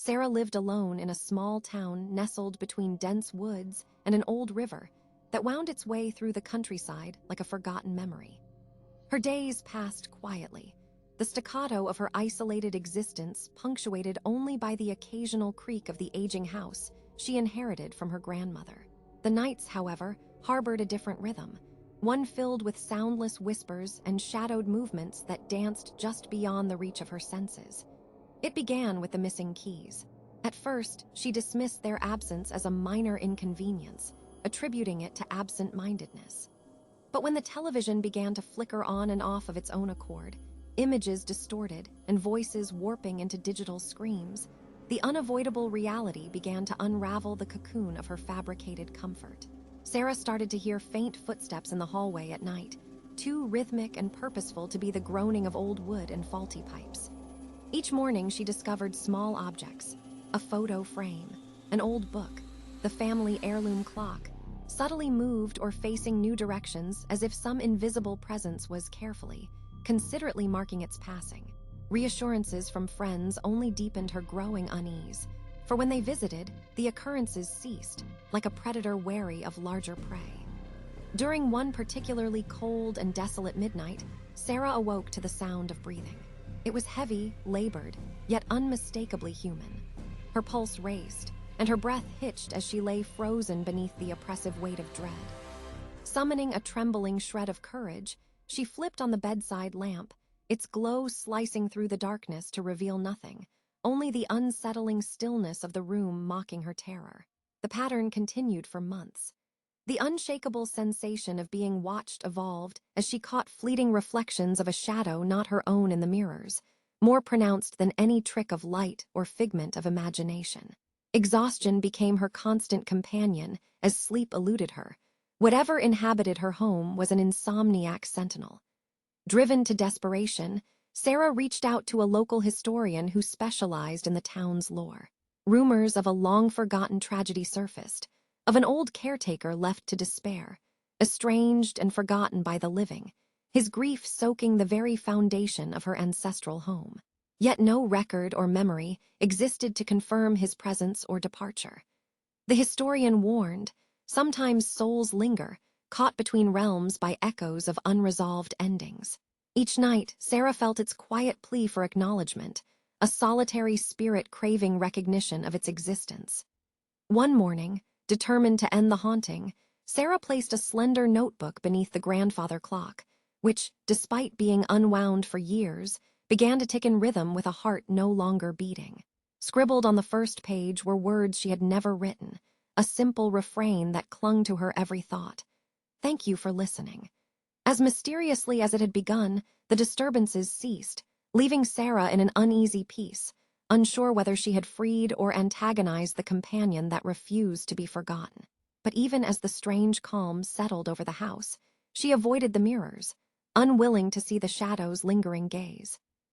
Sarah lived alone in a small town nestled between dense woods and an old river that wound its way through the countryside like a forgotten memory. Her days passed quietly, the staccato of her isolated existence punctuated only by the occasional creak of the aging house she inherited from her grandmother. The nights, however, harbored a different rhythm, one filled with soundless whispers and shadowed movements that danced just beyond the reach of her senses. It began with the missing keys. At first, she dismissed their absence as a minor inconvenience, attributing it to absent-mindedness. But when the television began to flicker on and off of its own accord, images distorted and voices warping into digital screams, the unavoidable reality began to unravel the cocoon of her fabricated comfort. Sarah started to hear faint footsteps in the hallway at night, too rhythmic and purposeful to be the groaning of old wood and faulty pipes. Each morning, she discovered small objects, a photo frame, an old book, the family heirloom clock, subtly moved or facing new directions as if some invisible presence was carefully, considerately marking its passing. Reassurances from friends only deepened her growing unease, for when they visited, the occurrences ceased, like a predator wary of larger prey. During one particularly cold and desolate midnight, Sarah awoke to the sound of breathing. It was heavy, labored, yet unmistakably human. Her pulse raced, and her breath hitched as she lay frozen beneath the oppressive weight of dread. Summoning a trembling shred of courage, she flipped on the bedside lamp, its glow slicing through the darkness to reveal nothing, only the unsettling stillness of the room mocking her terror. The pattern continued for months. The unshakable sensation of being watched evolved as she caught fleeting reflections of a shadow not her own in the mirrors, more pronounced than any trick of light or figment of imagination. Exhaustion became her constant companion as sleep eluded her. Whatever inhabited her home was an insomniac sentinel. Driven to desperation, Sarah reached out to a local historian who specialized in the town's lore. Rumors of a long-forgotten tragedy surfaced, of an old caretaker left to despair, estranged and forgotten by the living, his grief soaking the very foundation of her ancestral home. Yet no record or memory existed to confirm his presence or departure. The historian warned, sometimes souls linger, caught between realms by echoes of unresolved endings. Each night, Sarah felt its quiet plea for acknowledgement, a solitary spirit craving recognition of its existence. One morning, determined to end the haunting, Sarah placed a slender notebook beneath the grandfather clock, which, despite being unwound for years, began to tick in rhythm with a heart no longer beating. Scribbled on the first page were words she had never written, a simple refrain that clung to her every thought. "Thank you for listening." As mysteriously as it had begun, the disturbances ceased, leaving Sarah in an uneasy peace, unsure whether she had freed or antagonized the companion that refused to be forgotten. But even as the strange calm settled over the house, she avoided the mirrors, unwilling to see the shadow's lingering gaze.